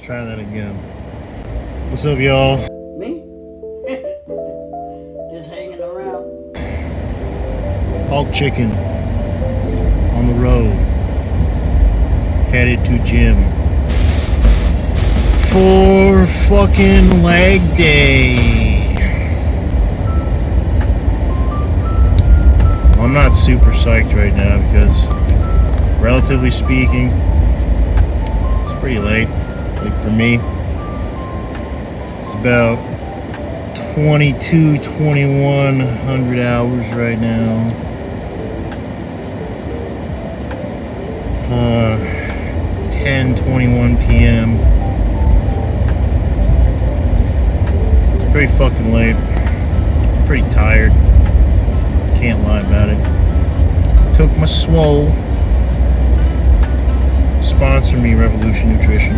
try that again. What's up, y'all? Me? Just hanging around. Hulk chicken on the road, headed to gym for fucking leg day. Well, I'm not super psyched right now because, relatively speaking, it's pretty late. Like for me, it's about 2100 hours right now. 10:21 p.m. Pretty fucking late. Pretty tired. Can't lie about it. Took my swole. Sponsor me, Revolution Nutrition.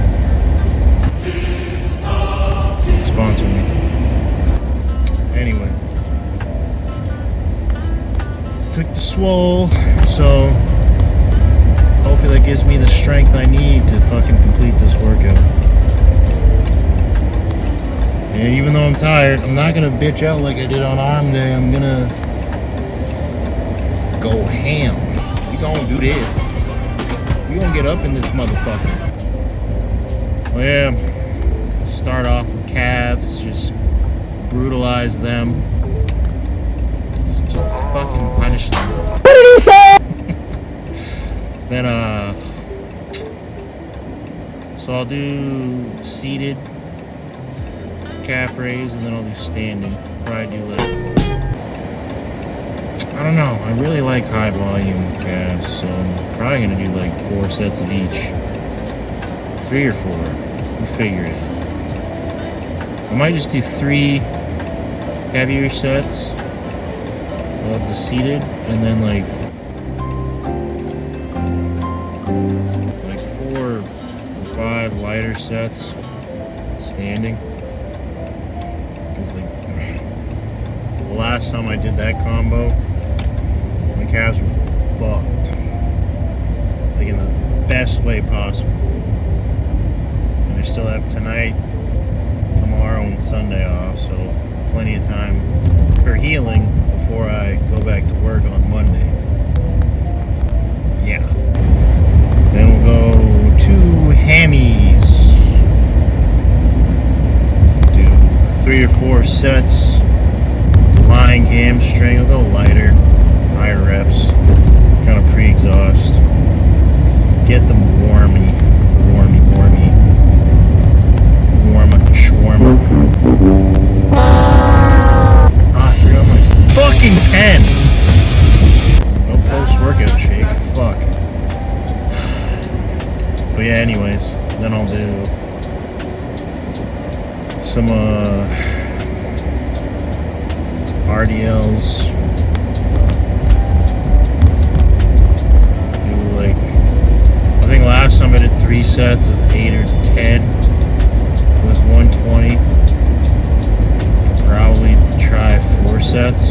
Sponsor me. Anyway. Took the swole, so hopefully that gives me the strength I need to fucking complete this workout. And even though I'm tired, I'm not gonna bitch out like I did on arm day. I'm gonna go ham. We gonna do this. We gonna get up in this motherfucker. Well, yeah. Start off with calves, just brutalize them. Just fucking punish them. What did he say? Then, so I'll do seated calf raise, and then I'll do standing. Probably do like, I don't know, I really like high volume with calves, so I'm probably gonna do like 4 sets of each. 3 or 4, we'll figure it out. I might just do 3 heavier sets of the seated, and then like 4 or 5 lighter sets standing. Because like the last time I did that combo, my calves were fucked. Like in the best way possible. And I still have tonight, tomorrow, and Sunday off, so plenty of time for healing before I go back to work on Monday. Yeah. Then we'll go to hammies. Do 3 or 4 sets. Lying hamstring. I'll go lighter, higher reps. Kind of pre-exhaust. Get them warmy. Warm like a shawarma. I forgot my fucking pen. No post-workout shake. Fuck. But yeah, anyways, then I'll do some RDLs. Do like, I think last time I did 3 sets of 8 or 10. It was 120. Probably try 4 sets.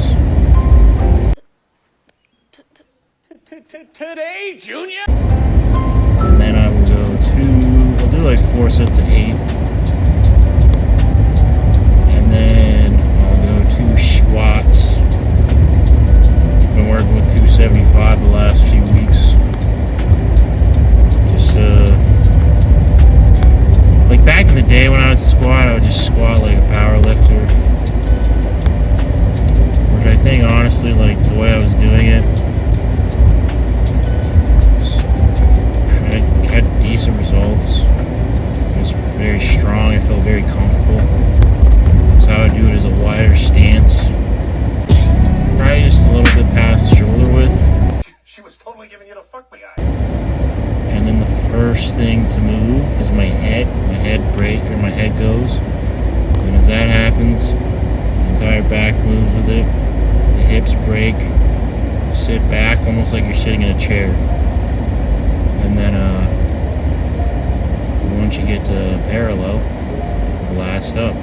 Today, Junior? And then I will go I'll do like 4 sets of 8. And then I'll go 2 squats. Been working with 275 the last few weeks. Just like back in the day when I would squat, I would just squat like a power lifter. Which I think honestly, like the way I was doing it, I had decent results. It was very strong. I felt very comfortable. So I would do it as a wider stance. Probably just a little bit past shoulder width. She was totally giving you the fuck me eye. And then the first thing to move is my head. My head goes. And as that happens, the entire back moves with it. The hips break. Sit back almost like you're sitting in a chair. And then once you get to parallel, blast up.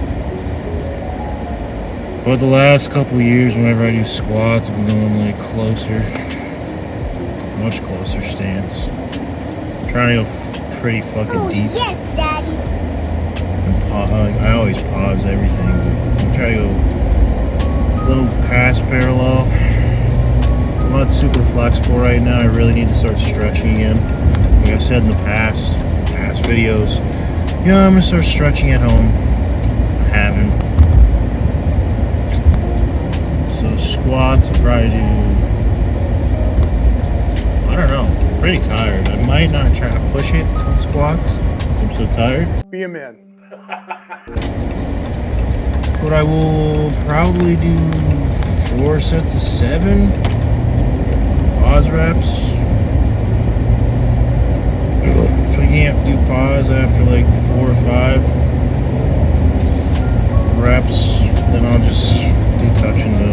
But the last couple of years, whenever I do squats, I've been going like closer, much closer stance. I'm trying to go pretty fucking deep. Yes, Daddy. I always pause everything. I'm trying to go a little past parallel. I'm not super flexible right now. I really need to start stretching again. Like I've said in the past videos, yeah, I'm gonna start stretching at home. I haven't. So squats, I'll probably do, I don't know, pretty tired. I might not try to push it on squats since I'm so tired. Be a man. But I will probably do 4 sets of 7 pause reps. If I can't do pause after like 4 or 5 reps, then I'll just do touch and go.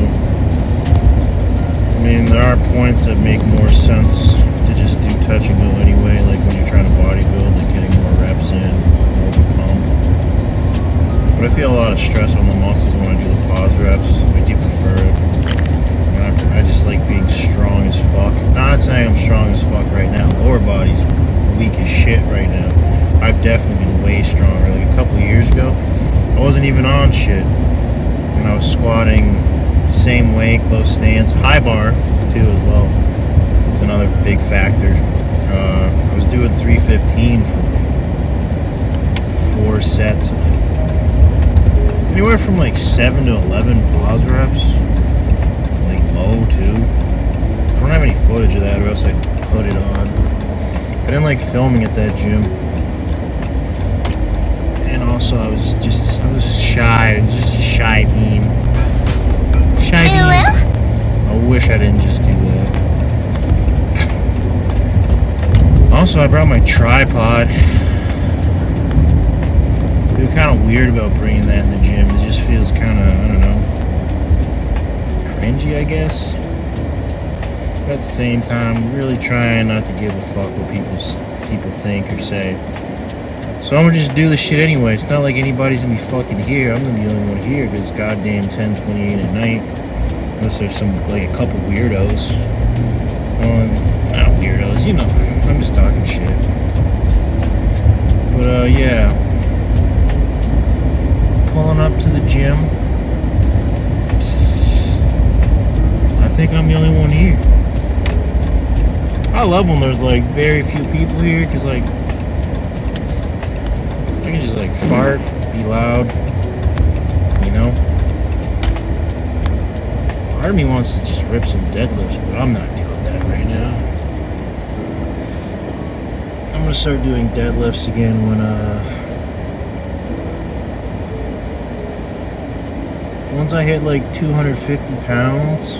I mean, there are points that make more sense to just do touch and go anyway, like when you're trying to bodybuild, like getting more reps in, more of a pump. But I feel a lot of stress on the muscles when I do the pause reps. I do prefer it. I just like being strong as fuck. Not saying I'm strong as fuck right now. Lower body's weak as shit right now. I've definitely been way stronger. Like a couple of years ago, I wasn't even on shit. And I was squatting the same weight, close stance, high bar too as well. It's another big factor. I was doing 315 for 4 sets. Anywhere from like 7 to 11 pause reps. Like low too. I don't have any footage of that or else I'd put it on. I didn't like filming at that gym. And also I was shy. I was just a shy bean. Shy bean. I wish I didn't just do that. Also, I brought my tripod. I feel kind of weird about bringing that in the gym. It just feels kind of, I don't know, cringy, I guess. But at the same time, I'm really trying not to give a fuck what people think or say. So I'm gonna just do this shit anyway. It's not like anybody's gonna be fucking here. I'm gonna be the only one here because it's goddamn 10:28 at night. Unless there's like a couple weirdos. Not weirdos, you know. I'm just talking shit. But yeah. Pulling up to the gym. I think I'm the only one here. I love when there's like very few people here because like I can just like fart, be loud, you know. Part of me wants to just rip some deadlifts, but I'm not doing that right now. I'm gonna start doing deadlifts again when once I hit like 250 pounds.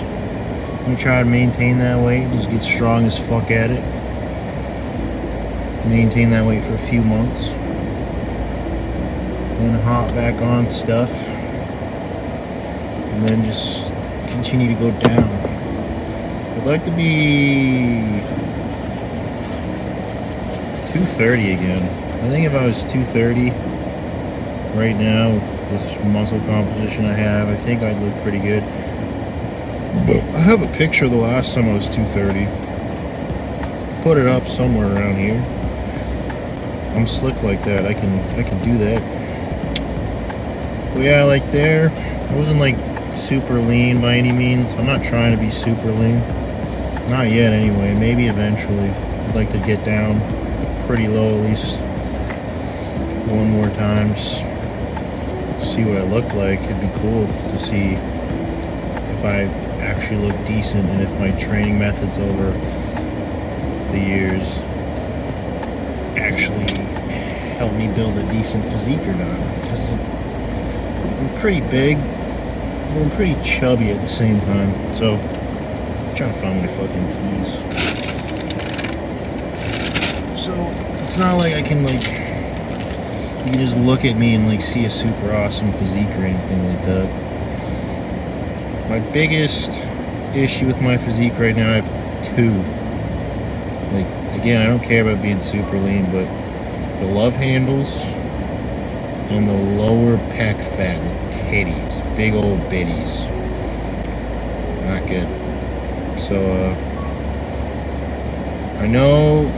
I'm gonna try to maintain that weight, just get strong as fuck at it. Maintain that weight for a few months. Then hop back on stuff. And then just continue to go down. I'd like to be 230 again. I think if I was 230 right now with this muscle composition I have, I think I'd look pretty good. But I have a picture of the last time I was 230. Put it up somewhere around here. I'm slick like that. I can do that. But yeah, like there, I wasn't like super lean by any means. I'm not trying to be super lean. Not yet anyway. Maybe eventually. I'd like to get down pretty low at least one more time. Just see what I look like. It'd be cool to see if I actually look decent and if my training methods over the years actually help me build a decent physique or not. Because I'm pretty big, but I'm pretty chubby at the same time. So I'm trying to find my fucking keys. So it's not like I can like, you can just look at me and like see a super awesome physique or anything like that. My biggest issue with my physique right now, I have 2. Like, again, I don't care about being super lean, but the love handles and the lower pec fat, the titties, big old bitties. Not good. So, I know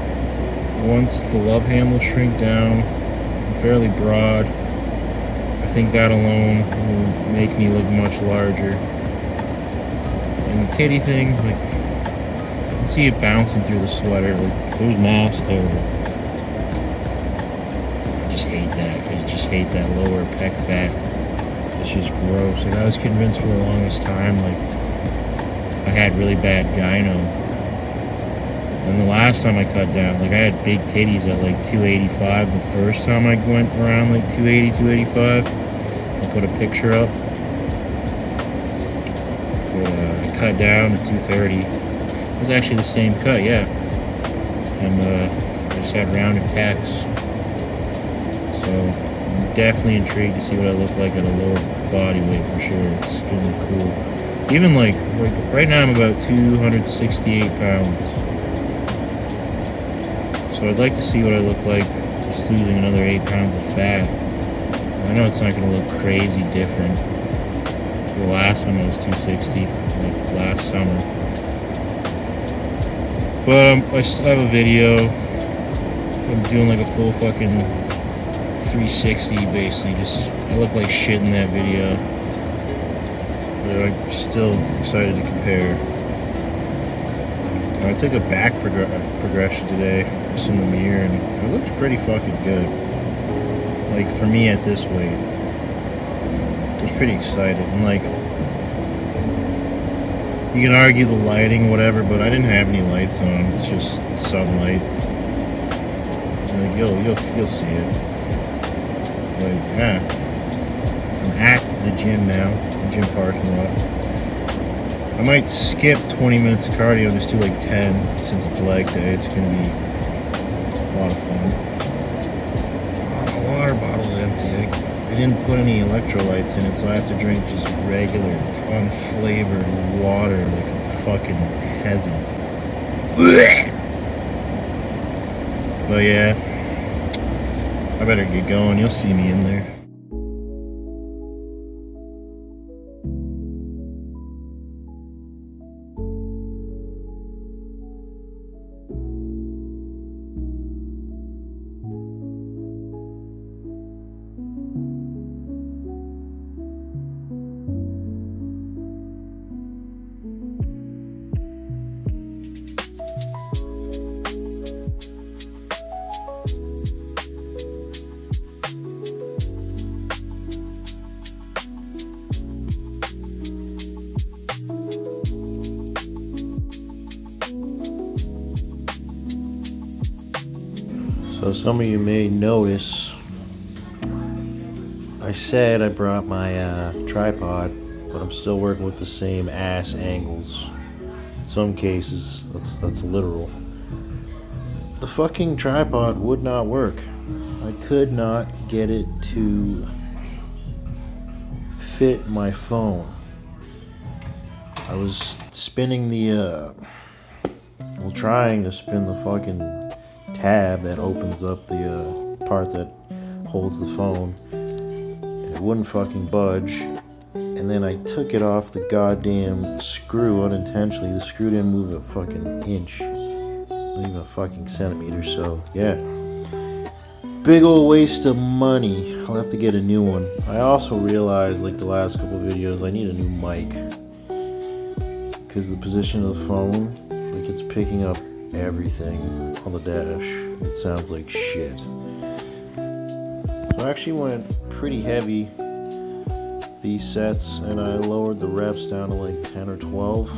once the love handles shrink down, I'm fairly broad. think that alone will make me look much larger. And the titty thing, like, I can see it bouncing through the sweater. Like, there's mass there. I just hate that. I just hate that lower pec fat. It's just gross. Like, I was convinced for the longest time, like, I had really bad gyno. And the last time I cut down, like, I had big titties at like 285. The first time I went around like 280, 285, I put a picture up. But I cut down to 230. It was actually the same cut, yeah. And I just had rounded pecs. So I'm definitely intrigued to see what I look like at a lower body weight for sure. It's gonna be cool. Even like right now I'm about 268 pounds. So I'd like to see what I look like just losing another 8 pounds of fat. I know it's not going to look crazy different. The last time I was 260, like last summer. But I have a video. I'm doing like a full fucking 360 basically. Just, I look like shit in that video. But I'm still excited to compare. I took a back progression today, just in the mirror, and it looks pretty fucking good. Like, for me at this weight, I was pretty excited. And like, you can argue the lighting, whatever, but I didn't have any lights on. It's just sunlight. Like, you'll see it. Like, yeah, I'm at the gym now, the gym parking lot. I might skip 20 minutes of cardio and just do like 10 since it's leg day. It's gonna be a lot of fun. Oh, my water bottle's empty. I didn't put any electrolytes in it, so I have to drink just regular, unflavored water like a fucking peasant. But yeah, I better get going. You'll see me in there. So some of you may notice I said I brought my tripod, but I'm still working with the same ass angles. In some cases, that's literal. The fucking tripod would not work. I could not get it to fit my phone. I was spinning trying to spin the fucking tab that opens up the part that holds the phone, and it wouldn't fucking budge. And then I took it off the goddamn screw unintentionally. The screw didn't move a fucking inch, not even a fucking centimeter. So yeah, big old waste of money. I'll have to get a new one. I also realized, like the last couple videos, I need a new mic because the position of the phone, like, it's picking up everything on the dash. It sounds like shit. So I actually went pretty heavy these sets, and I lowered the reps down to like 10 or 12.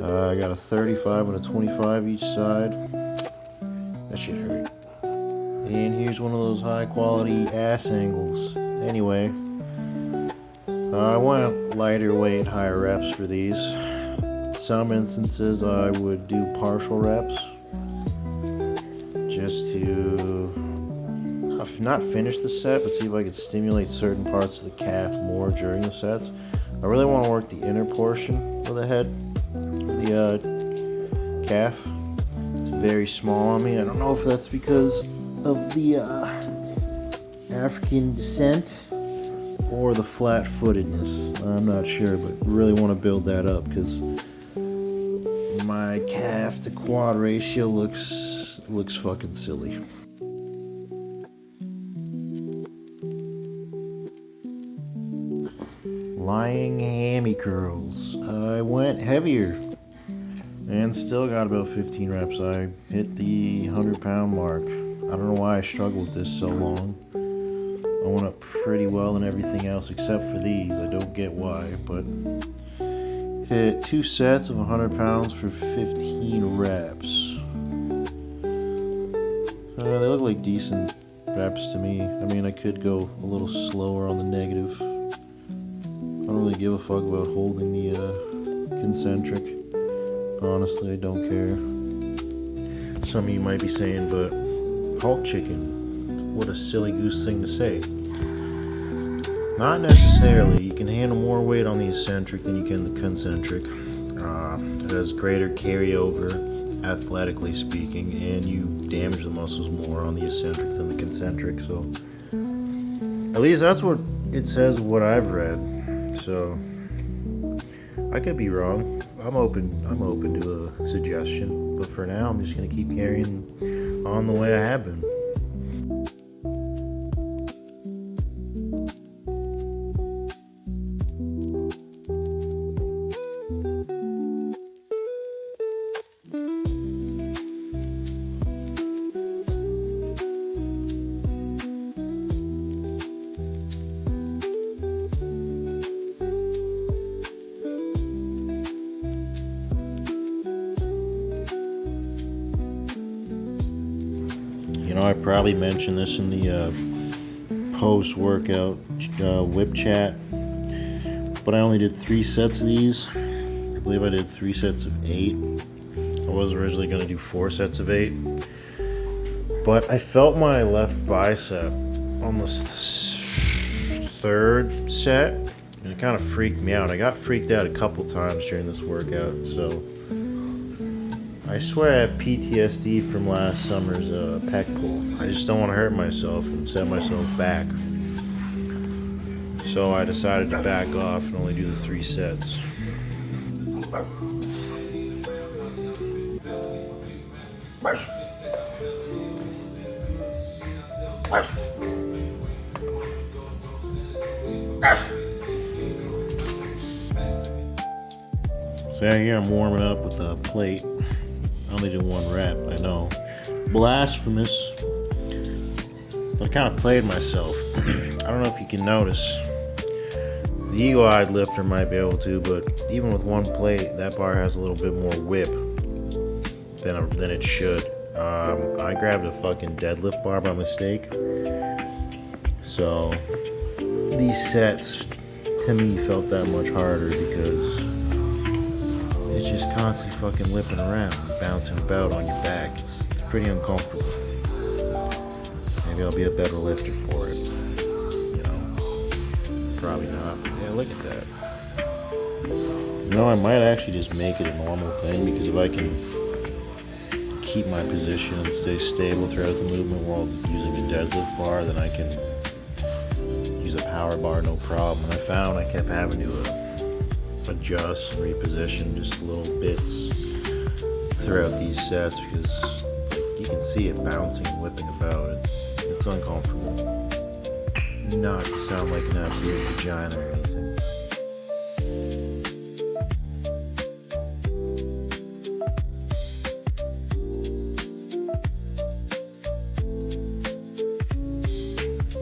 I got a 35 and a 25 each side. That shit hurt. And here's one of those high quality ass angles. Anyway, I went lighter weight, higher reps for these. Some instances I would do partial reps just to not finish the set, but see if I could stimulate certain parts of the calf more during the sets. I really want to work the inner portion of the head, the calf. It's very small on me. I don't know if that's because of the African descent or the flat-footedness. I'm not sure, but really want to build that up because my calf to quad ratio looks fucking silly. flying hammy curls. I went heavier and still got about 15 reps. I hit the 100-pound mark. I don't know why I struggled with this so long. I went up pretty well in everything else except for these. I don't get why, but hit 2 sets of 100 pounds for 15 reps. They look like decent reps to me. I mean, I could go a little slower on the negative. I don't really give a fuck about holding the concentric. Honestly, I don't care. Some of you might be saying, but Hulk chicken, what a silly goose thing to say. Not necessarily. You can handle more weight on the eccentric than you can the concentric. It has greater carryover, athletically speaking, and you damage the muscles more on the eccentric than the concentric. So, at least that's what it says. What I've read. So, I could be wrong. I'm open to a suggestion. But for now, I'm just gonna keep carrying on the way I have been. You know, I probably mentioned this in the post-workout whip chat, but I only did 3 sets of these. I believe I did 3 sets of 8. I was originally going to do 4 sets of 8, but I felt my left bicep on the 3rd set, and it kind of freaked me out. I got freaked out a couple times during this workout, so I swear I have PTSD from last summer's pec pull. I just don't want to hurt myself and set myself back. So I decided to back off and only do the 3 sets. So yeah, here I'm warming up with a plate. I only did 1 rep, I know. Blasphemous. But I kind of played myself. I don't know if you can notice. The eagle-eyed lifter might be able to, but even with 1 plate, that bar has a little bit more whip than it should. I grabbed a fucking deadlift bar by mistake. So these sets, to me, felt that much harder because it's just constantly fucking whipping around, bouncing about on your back. It's pretty uncomfortable. Maybe I'll be a better lifter for it. You know, probably not. Yeah, look at that. You know, I might actually just make it a normal thing, because if I can keep my position and stay stable throughout the movement while using a deadlift bar, then I can use a power bar no problem. And I found I kept having to adjust and reposition just little bits throughout these sets because you can see it bouncing and whipping about. It's uncomfortable. Not to sound like an absolute vagina or anything.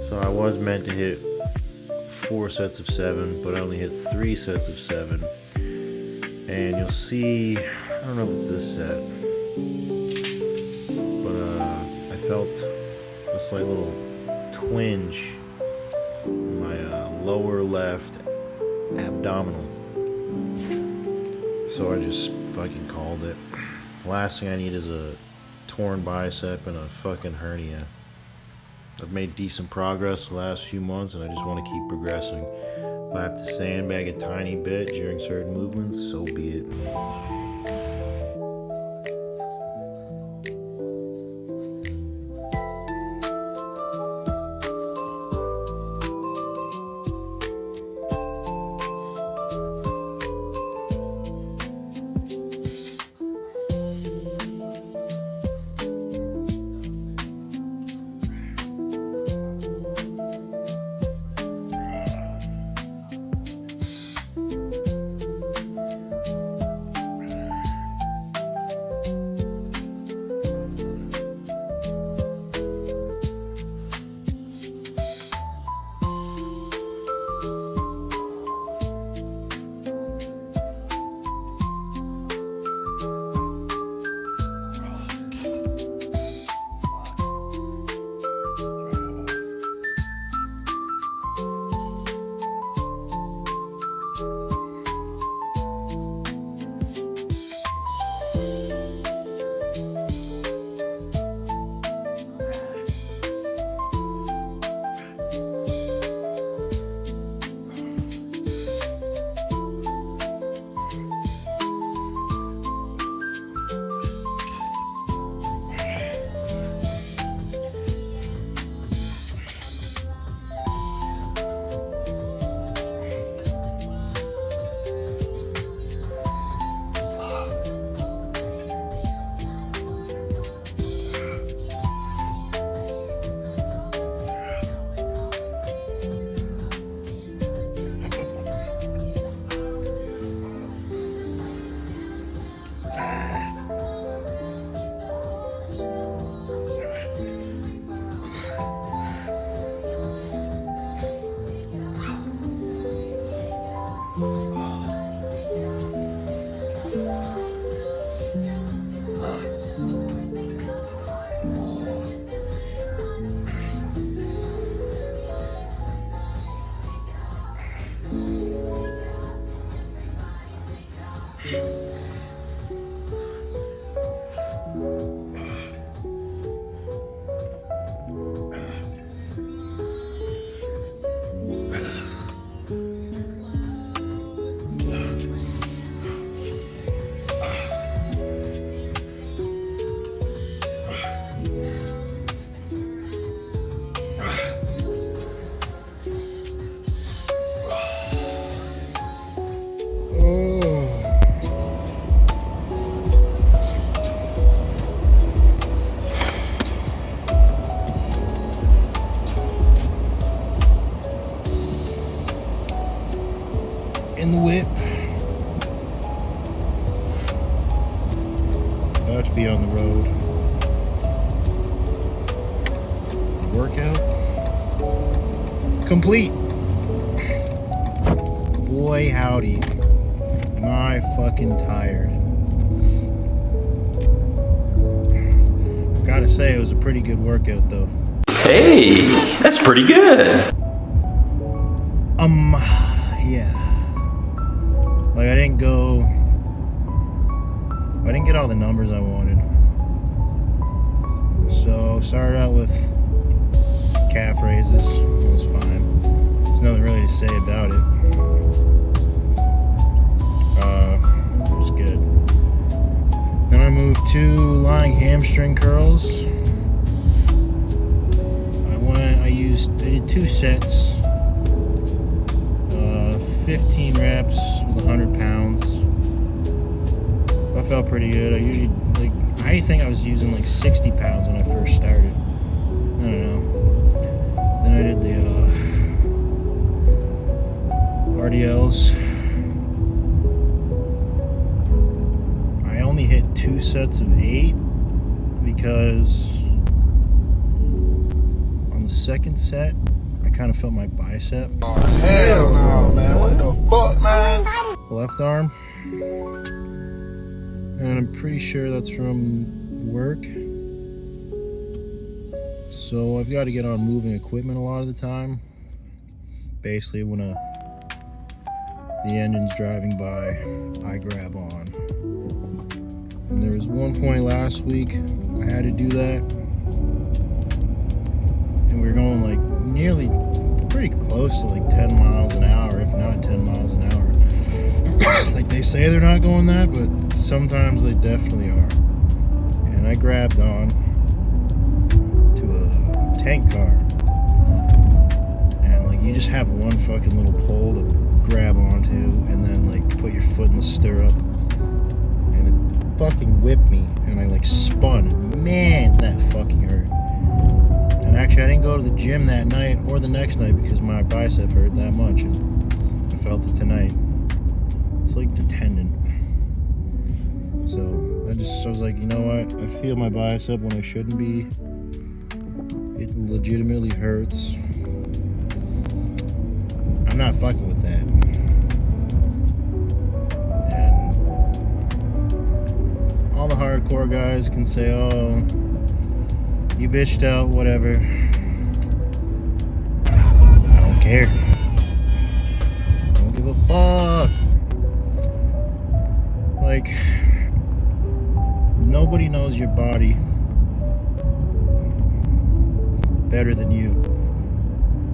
So I was meant to hit 4 sets of 7, but I only hit 3 sets of 7. And you'll see, I don't know if it's this set, but I felt a slight little twinge in my lower left abdominal. So I just fucking called it. The last thing I need is a torn bicep and a fucking hernia. I've made decent progress the last few months, and I just want to keep progressing. If I have to sandbag a tiny bit during certain movements, so be it. got to be on the road. Workout complete. Boy howdy, am I fucking tired. Gotta say, it was a pretty good workout though. Hey, that's pretty good. Yeah. Like I didn't get all the numbers I wanted. So started out with calf raises. It was fine. There's nothing really to say about it. It was good. Then I moved to lying hamstring curls. I did 2 sets, 15 reps with 100 pounds. I felt pretty good. I think I was using like 60 pounds when I first started. I don't know. Then I did the RDLs. I only hit 2 sets of 8 because on the second set I kind of felt my bicep. Oh, hell no, man. What the fuck, man? Left arm. And I'm pretty sure that's from work. So I've got to get on moving equipment a lot of the time. Basically, when the engine's driving by, I grab on. And there was one point last week I had to do that. And we were going like pretty close to like 10 miles an hour, if not 10 miles an hour. Like they say they're not going that, but sometimes they definitely are. And I grabbed on to a tank car. And like you just have one fucking little pole to grab onto and then like put your foot in the stirrup. And it fucking whipped me and I like spun. And man, that fucking hurt. And actually I didn't go to the gym that night or the next night because my bicep hurt that much. And I felt it tonight. It's like the tendon. So I was like, you know what? I feel my bicep when I shouldn't be. It legitimately hurts. I'm not fucking with that. And all the hardcore guys can say, oh, you bitched out, whatever. I don't care. I don't give a fuck. Like, nobody knows your body better than you.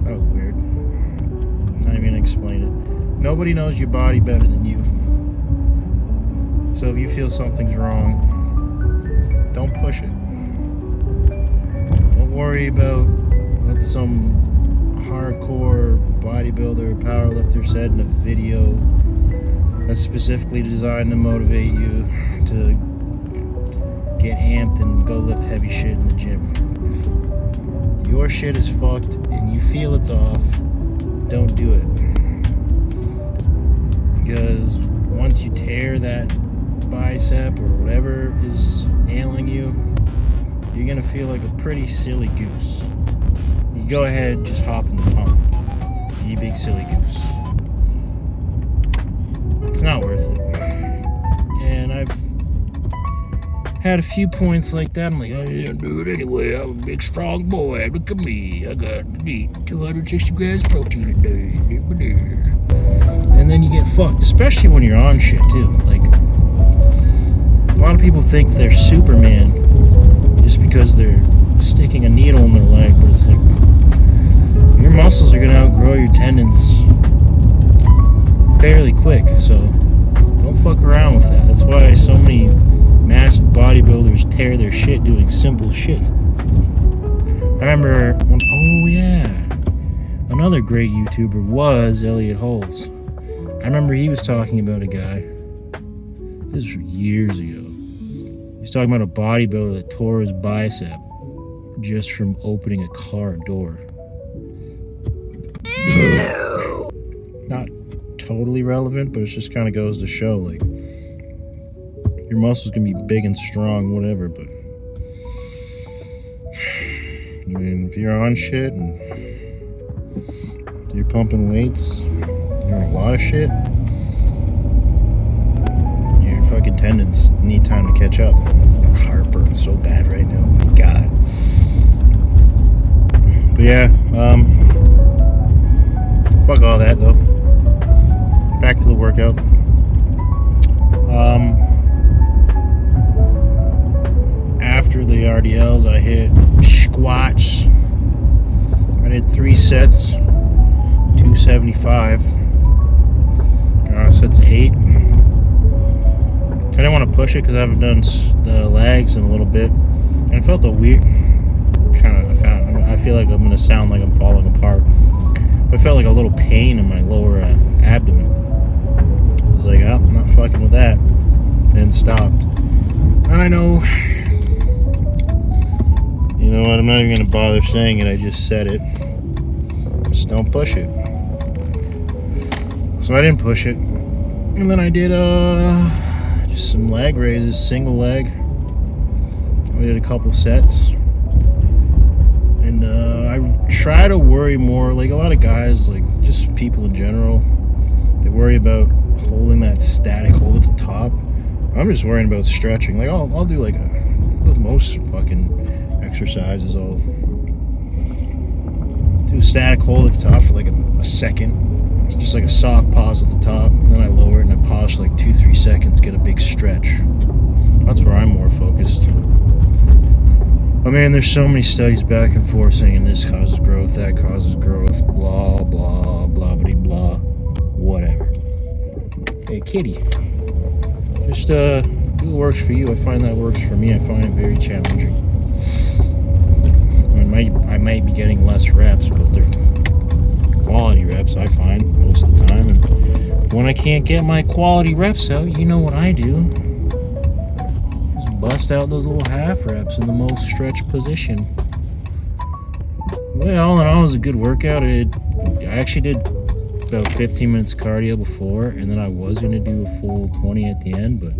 That was weird. I'm not even gonna explain it. Nobody knows your body better than you. So if you feel something's wrong, don't push it. Don't worry about what some hardcore bodybuilder or powerlifter said in a video that's specifically designed to motivate you to get amped and go lift heavy shit in the gym. If your shit is fucked and you feel it's off, don't do it. Because once you tear that bicep or whatever is ailing you, you're gonna feel like a pretty silly goose. You go ahead, just hop in the pump, you big silly goose. It's not worth it. And I've had a few points like that. I'm like, I didn't do it anyway. I'm a big, strong boy. Look at me. I got to eat 260 grams of protein a day. And then you get fucked, especially when you're on shit too. Like, a lot of people think they're Superman just because they're sticking a needle in their leg, but it's like, your muscles are gonna outgrow your tendons fairly quick, so don't fuck around with that. That's why so many massive bodybuilders tear their shit doing simple shit. I remember when, another great YouTuber was Elliot Holes. I remember he was talking about a guy, this was years ago. He was talking about a bodybuilder that tore his bicep just from opening a car door. Not totally relevant, but it just kind of goes to show, like, your muscles can be big and strong, whatever, but I mean, if you're on shit and you're pumping weights, you're on a lot of shit, your fucking tendons need time to catch up. My heart burns so bad right now, oh my god. But yeah, fuck all that though. Back to the workout. After the RDLs, I hit squats. I did 3 sets, 275. Sets 8. I didn't want to push it because I haven't done the legs in a little bit, and I felt a weird I feel like I'm gonna sound like I'm falling apart, but I felt like a little pain in my lower abdomen. I was like, oh, I'm not fucking with that, and stopped. And I know, you know what, I'm not even gonna bother saying it, I just said it. Just don't push it. So I didn't push it. And then I did just some leg raises, single leg. We did a couple sets. And I try to worry more, like a lot of guys, like just people in general, they worry about holding that static hold at the top. I'm just worrying about stretching. Like I'll do like with most fucking exercises, I'll do a static hold at the top for like a second. It's just like a soft pause at the top, and then I lower it and I pause for like 2-3 seconds, get a big stretch. That's where I'm more focused. I mean, there's so many studies back and forth saying this causes growth, that causes growth, blah, blah, blah, blah, blah, whatever. Hey, kitty. Just do what works for you. I find that works for me. I find it very challenging. I might be getting less reps, but they're quality reps, I find, most of the time. And when I can't get my quality reps out, you know what I do. Bust out those little half reps in the most stretched position. Well, all in all, it was a good workout. I actually did about 15 minutes cardio before, and then I was going to do a full 20 at the end, but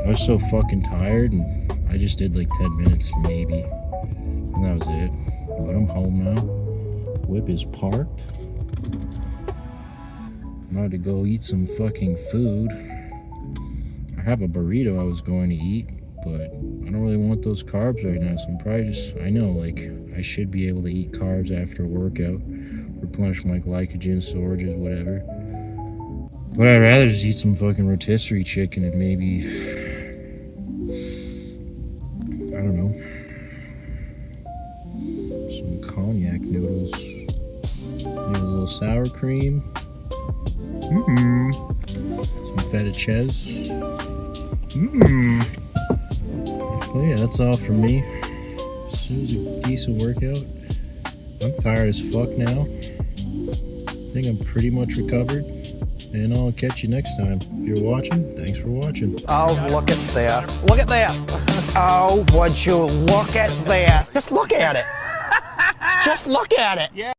I was so fucking tired, and I just did like 10 minutes maybe, and that was it. But I'm home now. Whip is parked. I'm about to go eat some fucking food. I have a burrito I was going to eat, but I don't really want those carbs right now, so I'm probably just, I know, like, I should be able to eat carbs after a workout, replenish my glycogen storages, whatever. But I'd rather just eat some fucking rotisserie chicken and maybe, I don't know, some cognac noodles, maybe a little sour cream, some feta cheese. Well, yeah, that's all from me. As soon as a decent workout. I'm tired as fuck now. I think I'm pretty much recovered. And I'll catch you next time. If you're watching, thanks for watching. Oh, look at that. Look at that. Oh, would you look at that. Just look at it. Just look at it. Yeah.